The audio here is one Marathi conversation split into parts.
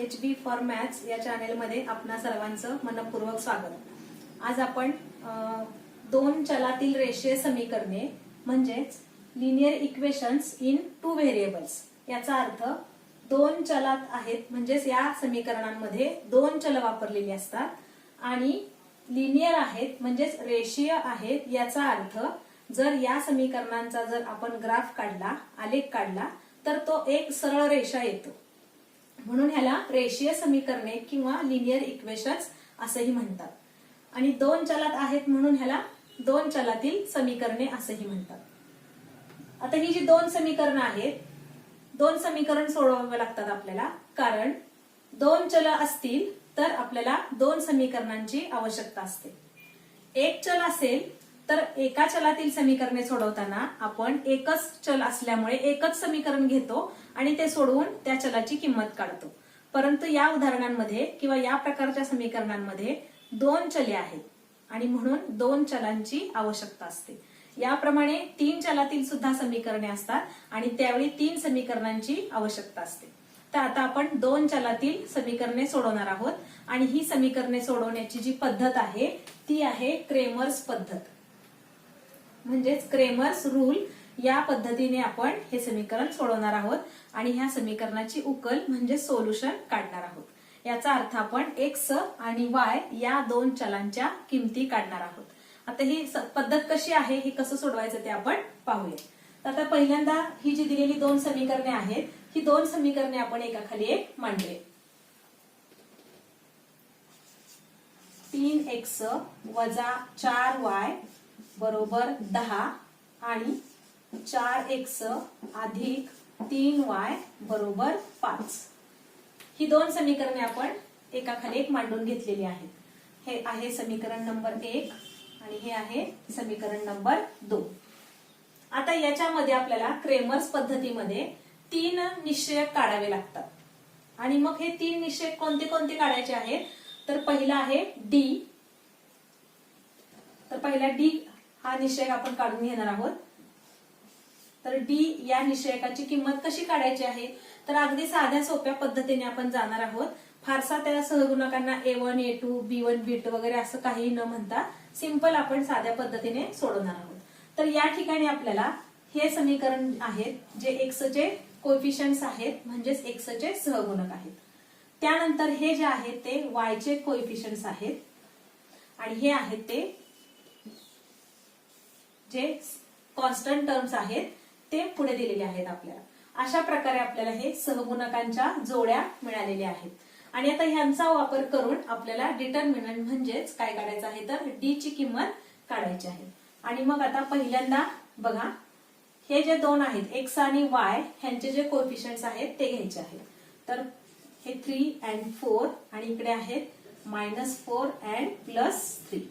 HB फॉर मॅथ्स या चॅनेलमध्ये आपणा सर्वांचं मनपूर्वक स्वागत। आज आपण दोन चलातील रेषीय समीकरणे म्हणजेच linear equations in two variables याचा अर्थ दोन चलात आहेत म्हणजेच या समीकरणांमध्ये दोन चल वापरलेली असतात आणि लिनियर आहेत म्हणजेच रेषीय आहेत याचा अर्थ जर या समीकरणांचा जर आपण ग्राफ काढला आलेख काढला तर तो एक सरळ रेषा येतो, म्हणून ह्याला रेषीय समीकरणे किंवा लिनियर इक्वेशन्स असेही म्हणतात। आणि दोन चलात आहेत म्हणून ह्याला दोन चलातील समीकरणे असेही म्हणतात। आता ही जी दोन समीकरणं आहेत, दोन समीकरण सोडवावे लागतात आपल्याला, कारण दोन चल असतील तर आपल्याला दोन समीकरणांची आवश्यकता असते। एक चल असेल तर एका चलातील समीकरणे सोडवताना आपण एकच चल असल्यामुळे एकच समीकरण घेतो आणि ते सोडवून त्या चलाची किंमत काढतो। परंतु या उदाहरणांमध्ये किंवा या प्रकारच्या समीकरणांमध्ये दोन चले आहेत आणि म्हणून दोन चलांची आवश्यकता असते। याप्रमाणे तीन चलातील सुद्धा समीकरणे असतात आणि त्यावेळी तीन समीकरणांची आवश्यकता असते। तर आता आपण दोन चलातील समीकरणे सोडवणार आहोत आणि ही समीकरणे सोडवण्याची जी पद्धत आहे ती आहे क्रेमर्स पद्धत, म्हणजेच क्रेमर्स रूल। या पद्धतीने आपण हे समीकरण सोडवणार आहोत आणि ह्या समीकरणाची उकल म्हणजे सोल्युशन काढणार आहोत। याचा अर्थ आपण x आणि y या दोन चलांच्या किमती काढणार आहोत। आता ही पद्धत कशी आहे, हे कसं सोडवायचं ते आपण पाहूया। आता पहिल्यांदा ही जी दिलेली दोन समीकरणे आहेत, ही दोन समीकरणे आपण एकाखाली एक मांडले। 3x - 4y बरोबर 10 आणि 4x + 3y बरोबर 5 ही दोन समीकरणे आपण एकाखाली एक मांडून घेतलेली आहेत। हे आहे समीकरण नंबर 1 आणि हे आहे समीकरण नंबर 2। आता याच्यामध्ये आपल्याला क्रेमर्स पद्धतीमध्ये तीन निश्चयक काढावे लागतात आणि मग हे तीन निश्चयक कोणते कोणते काढायचे आहेत, तर पहिला आहे डी। तर पहिला डी हा निश्चयक आपण काढून घेणार आहोत। तर डी या निश्चयकाची किंमत कशी काढायची आहे, तर अगदी साध्या सोप्या पद्धतीने आपण जाणार आहोत। फारसा त्या सहगुणकांना A1 A2 B1 B2 वगैरे असं काही न म्हणता सिंपल आपण साध्या पद्धतीने सोडवणार आहोत। तर या ठिकाणी आपल्याला हे समीकरण आहेत जे x चे कोएफिशियंट्स आहेत म्हणजेच x चे सहगुणक आहेत। त्यानंतर हे जे आहेत ते y चे कोएफिशियंट्स आहेत आणि हे आहेत ते जे कॉन्स्टंट टर्म्स आहेत ते पुढे दिलेले आहेत आपल्याला। अशा प्रकारे आपल्याला हे सहगुणकांच्या जोड्या मिळालेल्या आहेत आणि आता ह्यांचा वापर करून आपल्याला डिटर्मिनंट म्हणजेच काय काढायचं आहे, तर डी ची किंमत काढायची आहे। आणि मग आता पहिल्यांदा बघा, हे जे दोन आहेत x आणि y ह्यांचे जे कोएफिशियंट्स आहेत ते घ्यायचे आहेत। तर हे 3 आणि 4 आणि इकडे आहेत -4 आणि +3।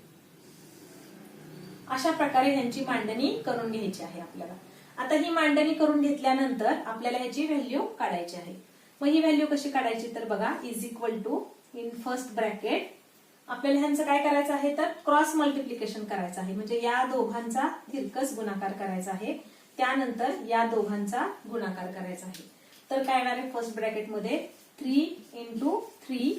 अशा प्रकारे ह्यांची मांडणी करून घ्यायची आहे आपल्याला। आता ही मांडणी करून घेतल्यानंतर आपल्याला ह्याची व्हॅल्यू काढायची आहे। मग ही व्हॅल्यू कशी काढायची, तर बघा = इन फर्स्ट ब्रॅकेट आपल्याला ह्यांचं काय करायचं आहे, तर क्रॉस मल्टिप्लिकेशन करायचं आहे, म्हणजे या दोघांचा तिरकस गुणाकार करायचा आहे। त्यानंतर या दोघांचा गुणाकार करायचा आहे। तर काय येणार आहे फर्स्ट ब्रॅकेट मध्ये 3 × 3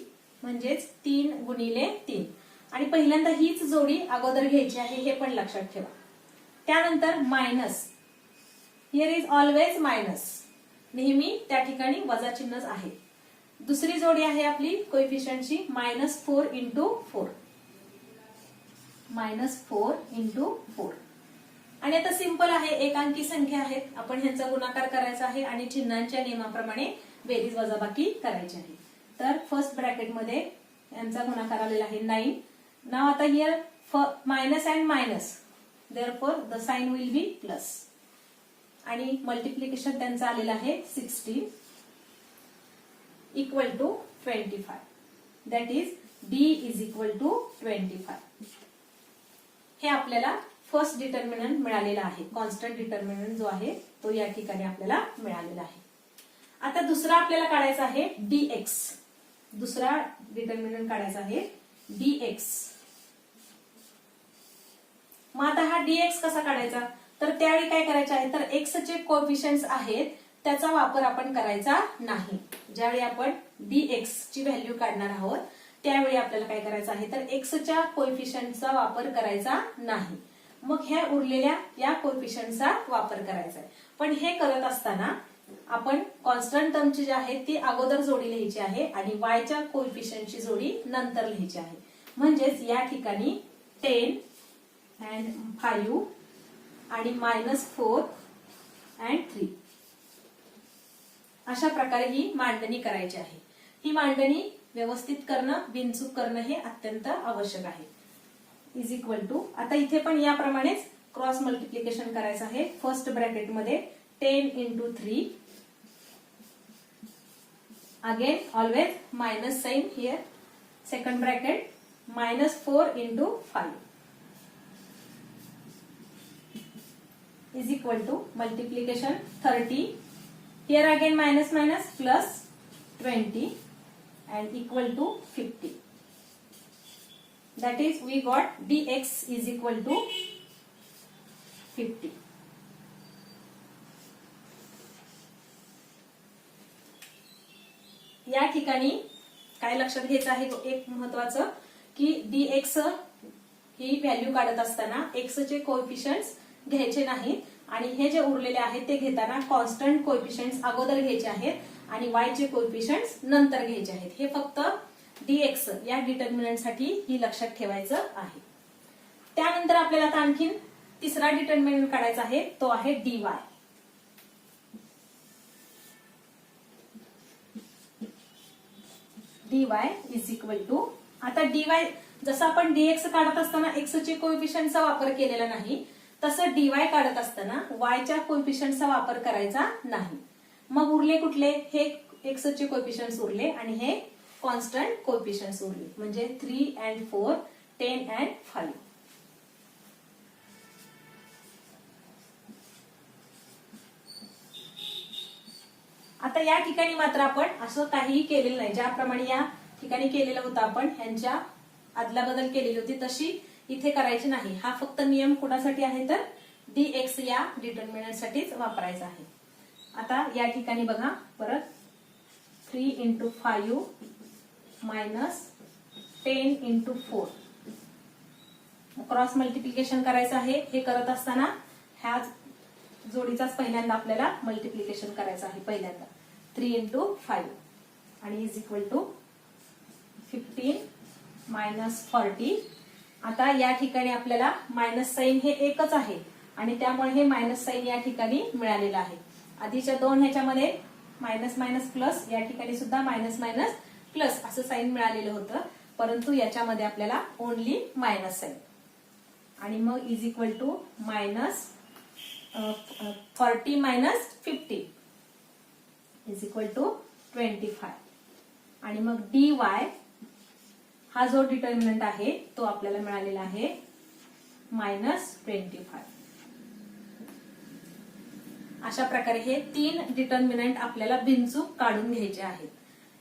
म्हणजेच 3 × 3 आणि पहिल्यांदा हीच जोडी अगोदर घ्यायची आहे हे पण लक्षात ठेवा। त्यानंतर minus, here is always minus, नेहमी त्या ठिकाणी वजा चिन्हच आहे। दुसरी जोडी आहे आपली कोएफिशियंटची -4 × 4 -4 × 4 आणि आता सिंपल आहे, एकांकी संख्या आहेत, आपण ह्यांचा गुणाकार करायचा आहे आणि चिन्हांच्या नियमाप्रमाणे बेरीज वजाबाकी करायची आहे। तर फर्स्ट ब्रॅकेट मध्ये यांचा गुणाकार आलेला आहे 9। नाव आता here minus and minus, therefore the sign will be plus आणि मल्टिप्लिकेशन त्यांचं आलेलं आहे 16 = 25, दॅट इज D = 25। हे आपल्याला फर्स्ट डिटर्मिनंट मिळालेला आहे, कॉन्स्टंट डिटर्मिनंट जो आहे तो या ठिकाणी आपल्याला मिळालेला आहे। आता दुसरा आपल्याला काढायचा आहे dx, दुसरा डिटर्मिनंट काढायचा आहे dx। मग आता हा dx कसा काढायचा, तर त्यावेळी काय करायचं आहे, तर x चे कोएफिशियंट्स आहेत त्याचा वापर आपण करायचा नाही। ज्यावेळी आपण dx ची व्हॅल्यू काढणार आहोत त्यावेळी आपल्याला काय करायचं आहे तर एक्सच्या कोएफिशियंटचा वापर करायचा नाही. मग ह्या उरलेल्या या कोएफिशियंटचा वापर करायचा आहे. पण हे करत असताना आपण कॉन्स्टंट टर्मची जी आहे ती अगोदर जोडी लिहायची आहे आणि वायच्या कोएफिशियंटची जोडी नंतर लिहायची आहे. म्हणजेच या ठिकाणी 10 and 5 आणि -4 and 3 अशा प्रकारे ही मांडणी करायची आहे. ही मांडणी व्यवस्थित करणं बिनचूक करणं हे अत्यंत आवश्यक आहे. इज इक्वल टू आता इथे पण याप्रमाणेच क्रॉस मल्टिप्लिकेशन करायचं आहे. फर्स्ट ब्रॅकेट मध्ये 10 into 3 again always minus sign here. Second bracket -4 into 5 is equal to multiplication 30. Here again minus minus plus 20 and equal to 50. That is we got dx is equal to 50. या ठिकाणी काय लक्षात घ्यायचं आहे एक महत्वाचं की dx ही व्हॅल्यू काढत असताना x चे कोएफिशियंट्स घ्यायचे नाहीत आणि हे जे उरलेले आहेत ते घेताना कॉन्स्टंट कोएफिशियंट्स अगोदर घ्यायचे आहेत आणि y चे कोएफिशियंट्स नंतर घ्यायचे आहेत. हे फक्त dx या डिटर्मिनंट साठी ही लक्षात ठेवायचं आहे. त्यानंतर आपल्याला आता आणखीन तिसरा डिटर्मिनंट काढायचा आहे तो आहे dy. dy is equal to आता dy जसं आपण dx काढत असताना x चे कोएफिशियंटचा वापर केलेला नाही तसं dy काढत असताना y च्या कोएफिशियंटचा वापर करायचा नाही. मग उरले कुठले हे x चे कोएफिशियंट्स उरले आणि हे कॉन्स्टंट कोएफिशियंट्स उरले म्हणजे 3 and 4 10 and 5. आता या ठिकाणी मात्र आपण असं काहीही केलेलं नाही. ज्याप्रमाणे या ठिकाणी केलेलं होतं आपण ह्यांच्या अदलाबदल केलेली होती तशी इथे करायची नाही. हा फक्त नियम कुणासाठी आहे तर dx या डिटर्मिनंट साठीच वापरायचा आहे. आता या ठिकाणी बघा परत 3 into 5 minus 10 into 4 cross multiplication करायचं आहे. हे करत असताना ह्या जोडीचाच पहिल्यांदा आपल्याला मल्टिप्लिकेशन करायचं आहे. पहिल्यांदा 3 into 5 आणि इज इक्वल टू 15 minus 40. आता या ठिकाणी आपल्याला मायनस साइन हे एकच आहे आणि त्यामुळे हे मायनस साइन या ठिकाणी मिळालेलं आहे. आधीच्या दोन ह्याच्यामध्ये मायनस मायनस प्लस या ठिकाणी सुद्धा मायनस मायनस प्लस असं साइन मिळालेलं होतं परंतु याच्यामध्ये आपल्याला ओनली मायनस साइन आणि मग is equal to minus 40 minus 50 is equal to 25 आणि मग dy हा जो डिटर्मिनंट आहे तो आपल्याला मिळालेला आहे -25. अशा प्रकारे हे 3 डिटर्मिनंट आपल्याला बिनचूक काढून घ्यायचे आहेत.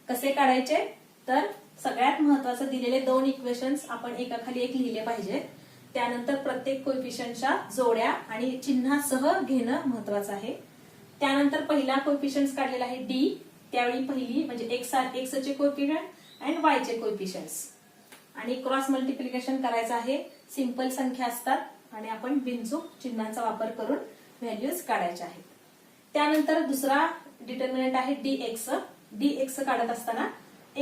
कसे काढायचे तर सगळ्यात महत्वाचं दिलेले 2 इक्वेशन्स आपण एकाखाली एक लिहिले पाहिजे. त्यानंतर प्रत्येक कोएफिशियंटच्या जोड्या आणि चिन्हासह घेणं महत्वाचं आहे. त्यानंतर पहिला कोएफिशियंट काढलेला आहे d. त्यावेळी पहिली म्हणजे x चे कोएफिशियंट आणि y चे कोएफिशियंट्स आणि क्रॉस मल्टिप्लिकेशन करायचं आहे. सिंपल संख्या असतात आणि आपण बिनचूक चिन्हाचा वापर करून व्हॅल्यूज काढायच्या आहेत. त्यानंतर दुसरा डिटर्मिनंट आहे dx काढत असताना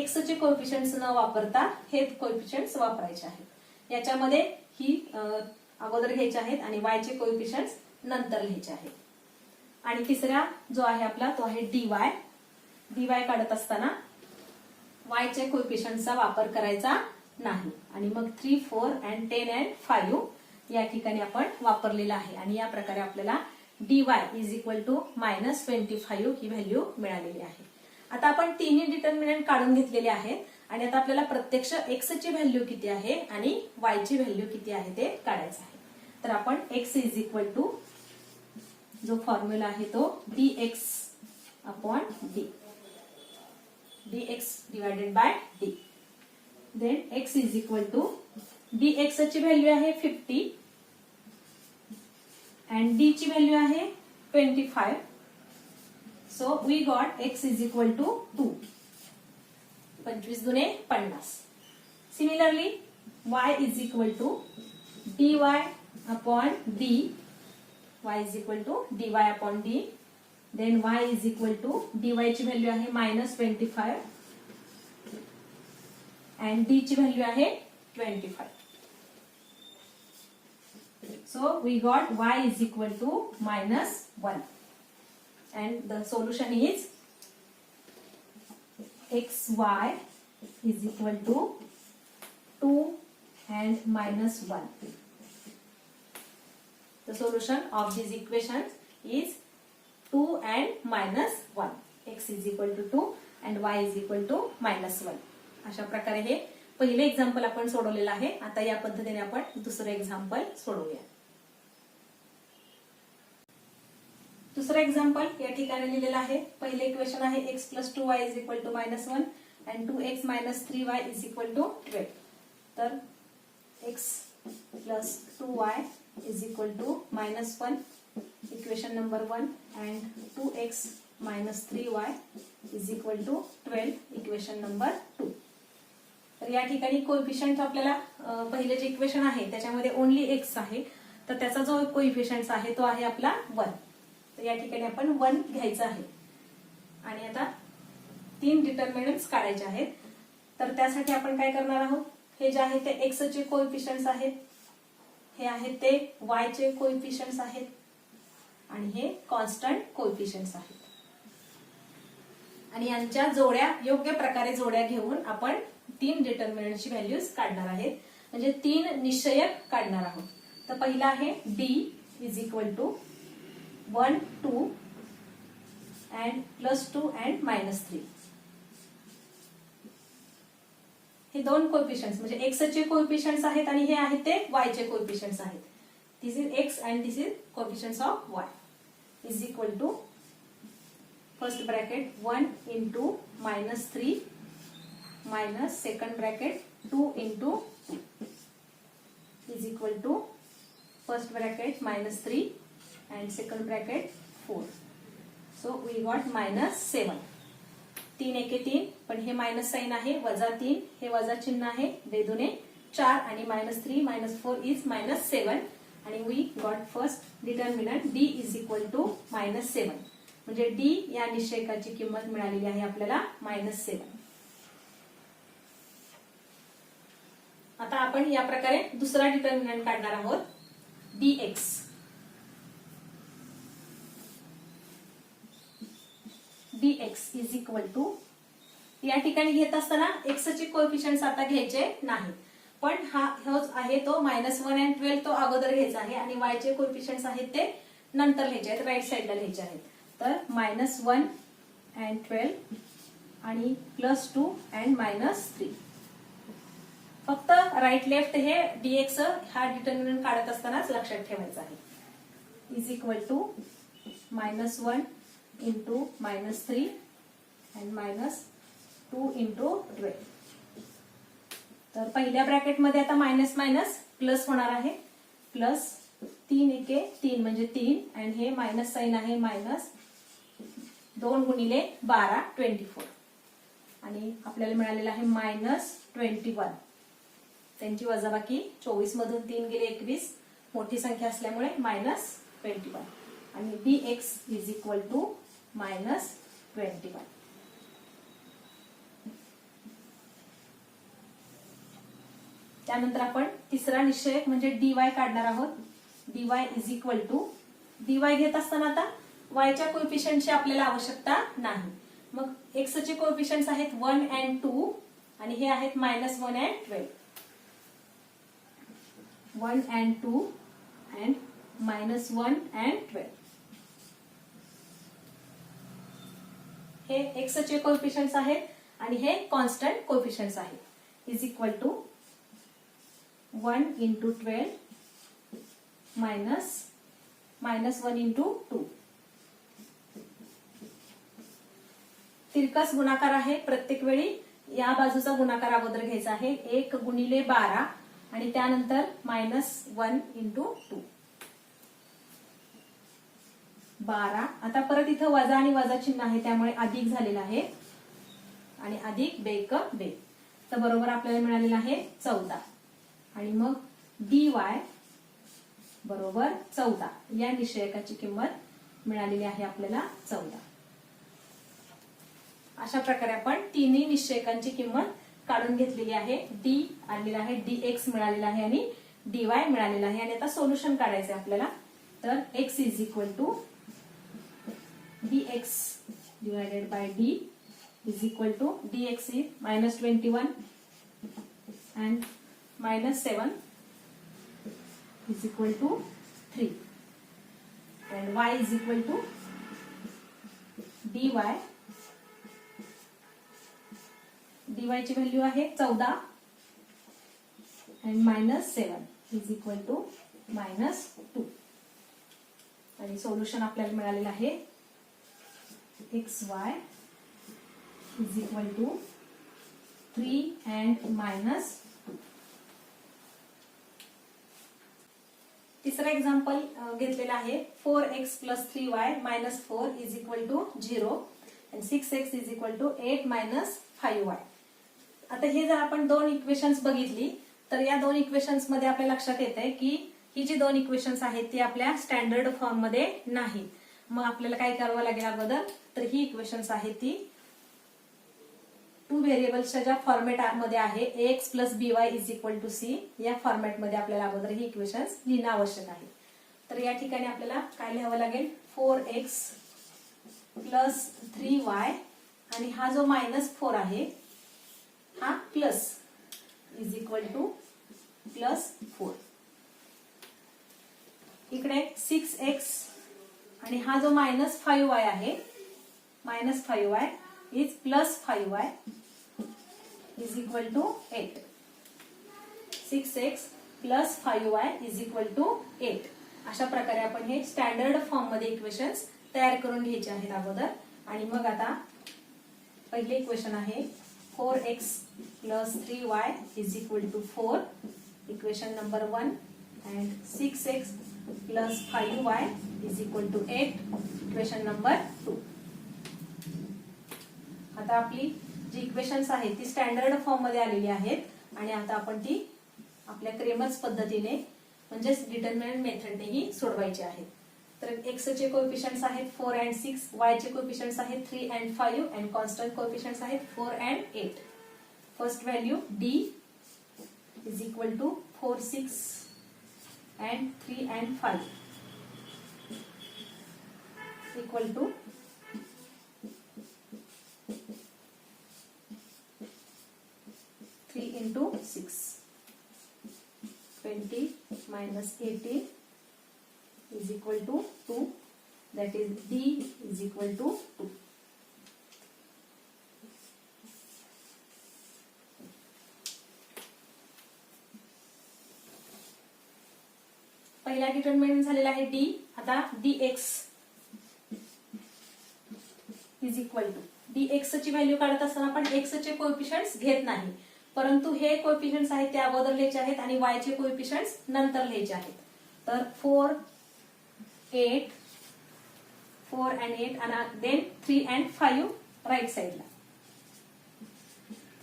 x चे कोएफिशियंट्स न वापरता हे कोएफिशियंट्स वापरायचे आहेत. याच्यामध्ये ही अगोदर घ्यायचे आहेत आणि y चे कोएफिशियंट्स नंतर लिहायचे आहेत. आणि तिसरा जो आहे आपला तो आहे dy काढत असताना y चे कोएफिशियंटचा वापर करायचा नाही आणि मग 3 4 and 10 and 5 या ठिकाणी आपण वापरलेला आहे आणि या प्रकारे आपल्याला dy इज इक्वल टू -25 ही व्हॅल्यू मिळालेली आहे. आता आपण तिन्ही डिटर्मिनंट काढून घेतलेले आहेत आणि आता आपल्याला प्रत्यक्ष x ची व्हॅल्यू किती आहे आणि y ची व्हॅल्यू किती आहे ते काढायचं आहे. तर आपण x इज इक्वल टू जो फॉर्म्युला आहे तो dx upon d dx divided by d. Then x is equal to dx ची व्हॅल्यू आहे 50 and d ची व्हॅल्यू आहे 25. So we got x is equal to 2. 25 दुने 50. Similarly y is equal to dy upon d, y is equal to dy upon d. Then y is equal to dy ची व्हॅल्यू आहे -25 अँड d ची व्हॅल्यू आहे 25. So we got y is equal to -1 and the solution is xy is equal to 2 and -1. The solution of this equation is 2 and -1. x is equal to 2 and y is equal to -1. अशा प्रकारे हे पहिले एक्झाम्पल आपण सोडवलेलं आहे. आता या पद्धतीने आपण दुसरे एक्झाम्पल सोडवूया. दुसरं एक्झाम्पल या ठिकाणी लिहिलेलं आहे. पहिले इक्वेशन आहे x + 2y = -1 and 2x - 3y = 12. तर x + 2y = -1 equation number 1 and 2x - 3y = 12 equation number 2. तर या ठिकाणी कोएफिशियंट आपल्याला पहिले जे इक्वेशन आहे त्याच्यामध्ये ओन्ली x आहे, तर त्याचा जो कोएफिशियंट आहे तो आहे आपला 1. तर या ठिकाणी आपण 1 घ्यायचं आहे आणि आता 3 डिटर्मिनंट्स काढायचे आहेत. तर त्यासाठी आपण काय करणार आहोत, हे जे आहे ते x चे कोएफिशियंट्स आहेत, हे आहेत ते y चे कोएफिशियंट्स आहेत आणि हे कॉन्स्टंट कोएफिशियंट्स आहेत. आणि यांच्या जोड्या योग्य प्रकारे जोड्या घेऊन आपण 3 डिटर्मिनंटची व्हॅल्यूज काढणार आहेत, म्हणजे 3 निश्चयक काढणार आहोत. तर पहिला आहे d = 1 2 and +2 and -3. हे दोन कोएफिशियंट्स म्हणजे x चे कोएफिशियंट्स आहेत आणि हे आहेत ते y चे कोएफिशियंट्स आहेत. दिस is x and this is coefficients of y is equal to first bracket 1 into -3 minus second bracket 2 into is equal to first bracket -3 and second bracket 4. So we got -7. 3 एके 3 पण हे मायनस साइन आहे, -3 हे वजा चिन्ह आहे, बेदुने 4 आणि -3 - 4 is -7 आणि we got first determinant d is equal to -7. म्हणजे d या निश्चयकाची किंमत मिळालेली आहे आपल्याला -7. आता आपण या प्रकारे दुसरा डिटर्मिनंट काढणार आहोत dx. dx is equal to या ठिकाणी घेत असताना x चे कोएफिशियंट्स आता घ्यायचे नाही, पण हा आहे तो -1 and 12 तो अगोदर घ्यायचा आहे आणि y चे कोएफिशियंट्स आहेत ते नंतर घ्यायचे आहेत, राईट साइडला घ्यायचे आहेत. तर -1 and 12 आणि +2 and -3. फक्त राईट लेफ्ट हे dx हा डिटर्मिनंट काढत असतानाच लक्षात ठेवायचं आहे. Is equal to -1 into -3 and -2 into 12. तर पहिल्या ब्रॅकेट मध्ये आता मायनस मायनस प्लस होणार आहे, प्लस 3 एके 3 म्हणजे 3 आणि हे मायनस साइन आहे -2 गुणिले 12 24 आणि आपल्याला मिळालेला आहे -21. त्यांची वजाबाकी 24 मधून 3 गेले 21, मोठी संख्या असल्यामुळे -21 आणि dx इज इक्वल टू -21. त्यानंतर आपण तिसरा निश्चयक म्हणजे dy काढणार आहोत. dy is equal to dy घेत असताना आता y च्या कोएफिशियंटची आपल्याला आवश्यकता नाही, मग x चे कोएफिशियंट्स आहेत 1 and 2 आणि हे आहेत -1 and 12. 1 and 2 and -1 and 12. हे x चे कोएफिशियंट्स आहेत आणि हे कॉन्स्टंट कोएफिशियंट्स आहेत. Is equal to 1 into 12 minus -1 into 2. तिरकस गुणाकार आहे, प्रत्येक वेळी या बाजूचा गुणाकार अगोदर घ्यायचा आहे. 1 गुणिले 12 आणि त्यानंतर -1 into 2 12. आता परत इथं वजा आणि वजा चिन्ह आहे त्यामुळे अधिक झालेला आहे. आणि अधिक बेक बे, तर बरोबर आपल्याला मिळालेलं आहे 14. आणि मग dy बरोबर 14 या निश्चयकाची किंमत मिळालेली आहे आपल्याला 14. अशा प्रकारे आपण तिन्ही निश्चयकांची किंमत काढून घेतलेली आहे. डी आलेला आहे, dx मिळालेला आहे आणि dy मिळालेला आहे. आणि आता सोल्युशन काढायचं आहे आपल्याला. तर x is equal to dx divided by d is equal to dx is -21 and -7 is equal to 3 and y is equal to dy. dy ची व्हॅल्यू आहे 14 and -7 is equal to -2. आणि सोल्युशन आपल्याला मिळालेलं आहे xy is equal to 3 and -2. तिसरा एक्झाम्पल घेतलेला आहे 4x + 3y - 4 is equal to 0 and 6x is equal to 8 - 5y. आता हे जर आपण दोन इक्वेशन्स बघितली तर या दोन इक्वेशन्स मध्ये आपल्या लक्षात येतंय की ही जी दोन इक्वेशन्स आहेत ती आपल्या स्टँडर्ड फॉर्म मध्ये नाहीत. मग आपल्याला काय करावं लागेल अगोदर, तर ही इक्वेशन्स आहेत ती 2 व्हेरिएबल्सच्या ज्या फॉर्मॅट मध्ये आहे ax + by is equal to c या फॉर्मॅट मध्ये आपल्याला अगोदर ही इक्वेशन्स लिहिणं आवश्यक आहे. तर या ठिकाणी आपल्याला काय लिहावं लागेल 4x + 3y आणि हा जो -4 आहे हा प्लस इज इक्वल टू +4. इकडे 6x आणि हा जो -5y आहे -5y is +5y is equal to 8. 6x + 5y is equal to 8. अशा प्रकारे आपण हे स्टँडर्ड फॉर्म मध्ये इक्वेशन्स तयार करून घ्यायचे आहेत अगोदर. आणि मग आता पहिले इक्वेशन आहे 4x + 3y is equal to 4, equation number 1. and 6x + 5y is equal to 8, equation number 2. आता आपली जी इक्वेशन्स आहेत ती स्टँडर्ड फॉर्म मध्ये आलेली आहेत आणि आता आपण ती आपल्या क्रेमर्स पद्धतीने म्हणजेच डिटर्मिनंट मेथडनेही सोडवायची आहेत. तर x चे कोएफिशियंट्स आहेत 4 and 6, y चे कोएफिशियंट्स आहेत 3 and 5 and कॉन्स्टंट कोएफिशियंट्स आहेत 4 and 8. First value d is equal to 4, 6 and 3 and 5 equal to 3 into 6, 20 - 18 is equal to 2. That is d is equal to 2. पहिला डिटर्मिनंट झालेला आहे d. आता dx is equal to dx ची व्हॅल्यू काढत असताना आपण x चे कोएफिशियंट्स घेत नाही, परंतु हे कोएफिशियंट्स आहेत ते अगोदर लिहायचे आहेत आणि y चे कोएफिशियंट्स नंतर लिहायचे आहेत. तर 4, 8 and 8 आणि देन 3 and 5 राईट साइडला.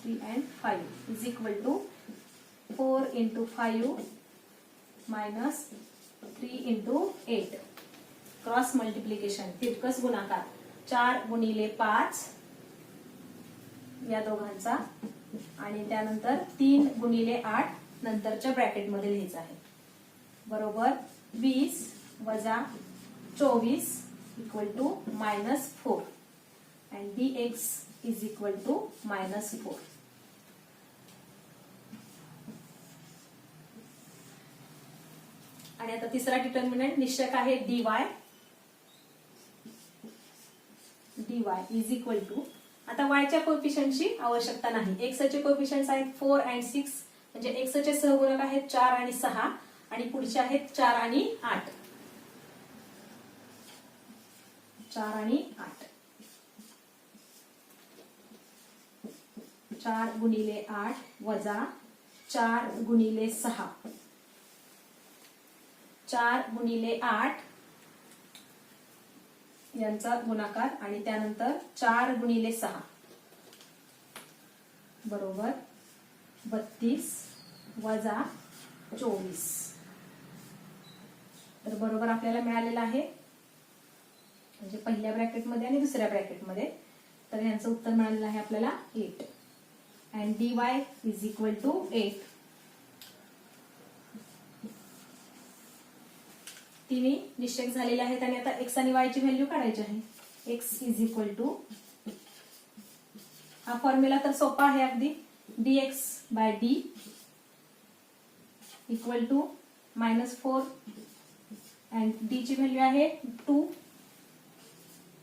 3 and 5 is equal to 4 into 5 minus 3 into 8. Cross multiplication तितकंच गुणाकार 4 × 5 या दोघांचा आणि त्यानंतर 3 × 8 नंतरच्या ब्रॅकेट मध्ये लिहायचं आहे. बरोबर 20 - 24 equal to -4 and dx is equal to -4. आणि आता तिसरा डिटर्मिनंट निश्चयक आहे dy. dy is equal to, आता y च्या कोएफिशियंटची आवश्यकता नाही. x चे कोएफिशियंट्स आहेत 4 and 6 म्हणजे x चे सहगुणक आहेत 4 आणि 6 आणि पुढचे आहेत 4 आणि 8. 4 आणि 8. 4 × 8 वजा 4 × 6. 4 × 8 यांचा गुणाकार आणि त्यानंतर 4 × 6 बरोबर 32 वजा 24. तर बरोबर आपल्याला मिळालेलं आहे, म्हणजे पहिल्या ब्रॅकेटमध्ये आणि दुसऱ्या ब्रॅकेटमध्ये. तर यांचं उत्तर मिळालेलं आहे आपल्याला 8 and dy is equal to 8. तिन्ही निश्चित झालेले आहेत आणि आता x आणि y ची व्हॅल्यू काढायची आहे. x इज इक्वल टू, हा फॉर्म्युला तर सोपा आहे अगदी, dx by d equal to -4 and d ची व्हॅल्यू आहे 2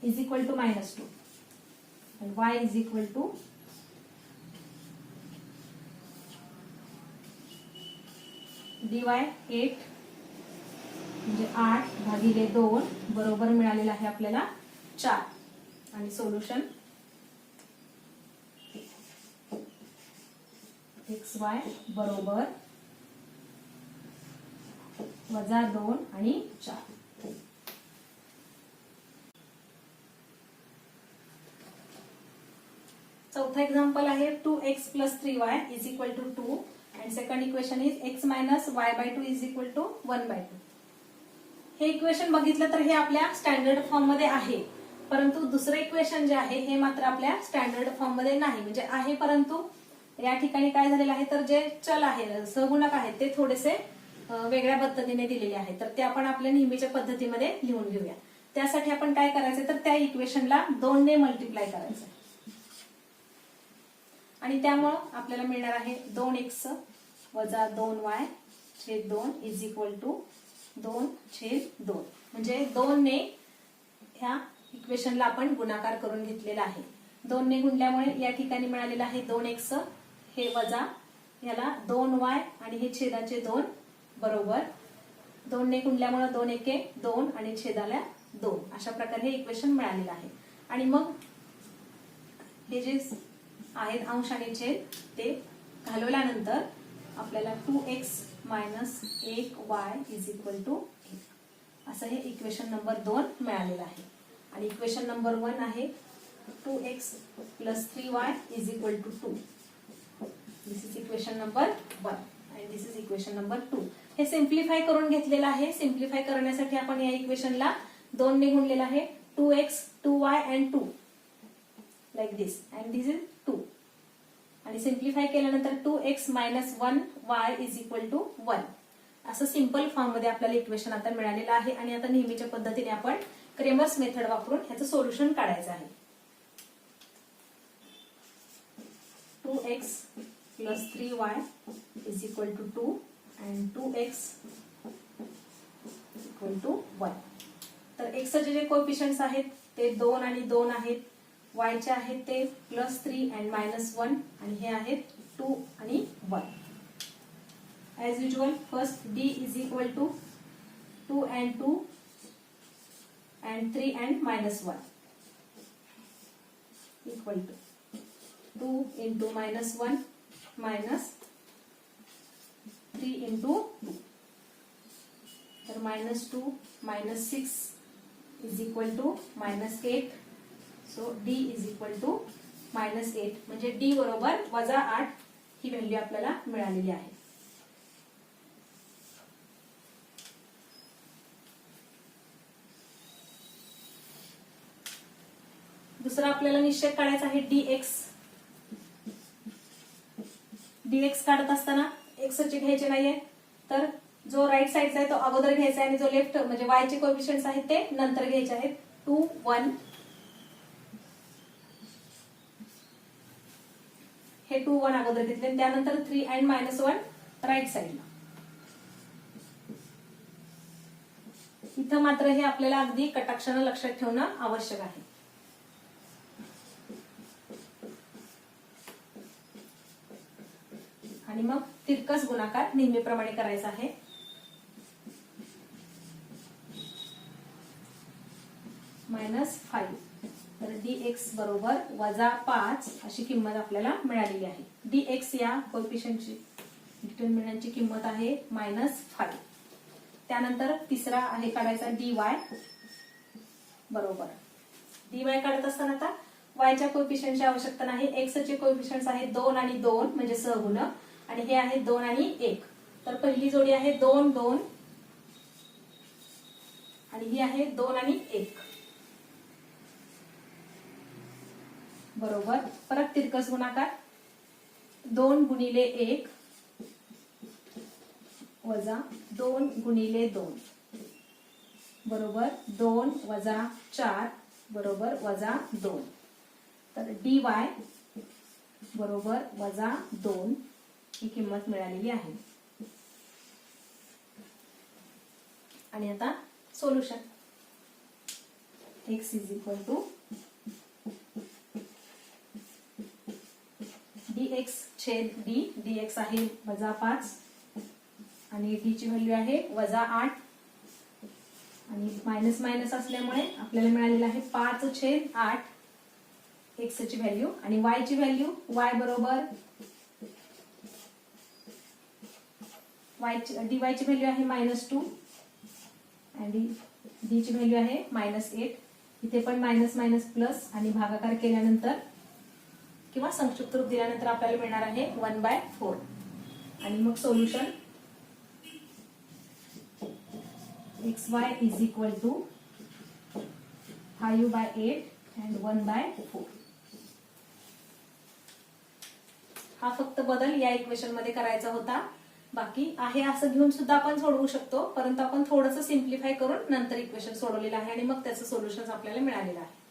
is equal to -2 and y is equal to dy 8 म्हणजे 8 भागिले 2 बरोबर मिळालेला आहे आपल्याला 4. आणि सोल्युशन xy बरोबर -2 आणि 4. चौथा एक्झाम्पल आहे 2x + 3y is equal to 2 and second equation is x - y/2 is equal to 1/2. हे इक्वेशन बघितलं तर हे आपल्या स्टँडर्ड फॉर्म मध्ये आहे, परंतु दुसरं इक्वेशन जे आहे हे मात्र आपल्या स्टँडर्ड फॉर्म मध्ये नाही. म्हणजे आहे परंतु या ठिकाणी काय झालेलं आहे, तर जे चल आहे, सहगुणक आहेत, ते थोडेसे वेगळ्या पद्धतीने दिलेले आहे. तर ते आपण आपल्या नेहमीच्या पद्धतीमध्ये लिहून घेऊया. त्यासाठी आपण काय करायचं, तर त्या इक्वेशनला 2 ने मल्टिप्लाय करायचं आणि त्यामुळं आपल्याला मिळणार आहे 2x वजा 2y छेद 2 इज इक्वल टू 2 छेद 2. म्हणजे 2 ने ह्या इक्वेशनला आपण गुणाकार करून घेतलेला आहे. 2 ने गुणल्यामुळे या ठिकाणी मिळालेलं आहे 2x, हे वजा याला 2y आणि हे छेदाचे 2 बरोबर 2 ने गुणल्यामुळे 2 एके 2 आणि छेदाला 2. अशा प्रकारे हे इक्वेशन मिळालेलं आहे. आणि मग हे जे आहेत अंश आणि छेद ते घालवल्यानंतर आपल्याला 2x - 1y is equal to 1 असं हे इक्वेशन नंबर 2 मिळालेलं आहे. आणि इक्वेशन नंबर 1 आहे 2x + 3y is equal to 2. This is equation number 1 आणि दिस इज इक्वेशन नंबर 2. हे सिम्प्लिफाय करून घेतलेलं आहे. सिम्प्लिफाय करण्यासाठी आपण या इक्वेशनला 2 ने गुणलेलं आहे. 2x 2y and 2 like this and this is 2. आणि सिम्प्लिफाय केल्यानंतर 2x - 1y is equal to 1 असं सिंपल फॉर्म मध्ये आपल्याला इक्वेशन आता मिळालेलं आहे. आणि आता नेहमीच्या पद्धतीने आपण क्रेमर्स मेथड वापरून ह्याचं सोल्युशन काढायचं आहे. 2x + 3y is equal to 2 and 2x equal to 1. तर x चे जे कोएफिशियंट्स आहेत ते 2 आणि 2 आहेत, y चे आहेत ते +3 अँड -1 आणि हे आहेत 2 आणि 1. As usual first d is equal to 2 and 2 and 3 and -1 equal to 2 into -1 minus 3 into 2. तर -2 -6 is equal to -8. So d is equal to -8 म्हणजे d बरोबर -8 ही व्हॅल्यू आपल्याला मिळालेली आहे. दुसरा आपल्याला निश्चय काढायचा आहे dx. dx काढत असताना x चे घ्यायचे नाहीये, तर जो राईट साइडचा आहे तो अगोदर घ्यायचा आहे आणि जो लेफ्ट म्हणजे y चे कोएफिशियंट्स आहेत ते नंतर घ्यायचे आहेत. 2 1 हे 2 1 अगोदर घेतले आणि त्यानंतर 3 अँड -1 राईट साइडला. इथं मात्र हे आपल्याला अगदी कटाक्षाने लक्षात ठेवणं आवश्यक आहे. आणि मग तिरकस गुणाकार नेहमीप्रमाणे करायचा आहे. -5 तर dx बरोबर -5 अशी किंमत आपल्याला मिळालेली आहे. dx या कोएफिशियंटची डिटर्मिनंटची किंमत आहे -5. त्यानंतर तिसरा आहे काढायचा dy बरोबर. dy काढत असताना आता वायच्या कोएफिशियंटची आवश्यकता नाही. एक्सचे कोएफिशियंट्स आहेत 2 आणि 2 म्हणजे सहगुणक आणि हे आहे 2 आणि 1. तर पहिली जोडी आहे 2 2 आणि ही आहे 2 आणि 1 बरोबर. परत तिरकस गुणाकार 2 गुणिले 1 वजा 2 गुणिले 2 बरोबर 2 वजा 4 बरोबर वजा 2. तर dy बरोबर वजा 2 ही किंमत मिळालेली आहे. आणि आता solution x is equal to dx छेद d. dx आहे वजा 5 आणि d ची व्हॅल्यू आहे वजा 8 आणि मायनस मायनस असल्यामुळे आपल्याला मिळालेलं आहे 5/8 x ची व्हॅल्यू. आणि y ची व्हॅल्यू y बरोबर dy ची व्हॅल्यू आहे -2 आणि d ची व्हॅल्यू आहे -8. इथे पण मायनस मायनस प्लस आणि भागाकार केल्यानंतर किंवा संक्षिप्त रूप दिल्यानंतर आपल्याला मिळणार आहे 1/4. आणि मग solution xy is equal to 5/8 and 1/4. हा फक्त बदल या इक्वेशन मध्ये करायचा होता. बाकी आहे असं घेऊन सुद्धा आपण सोडवू शकतो, परंतु आपण थोडंसं सिम्प्लिफाय करून नंतर इक्वेशन सोडवलेलं आहे आणि मग त्याचं सोल्युशन आपल्याला मिळालेलं आहे.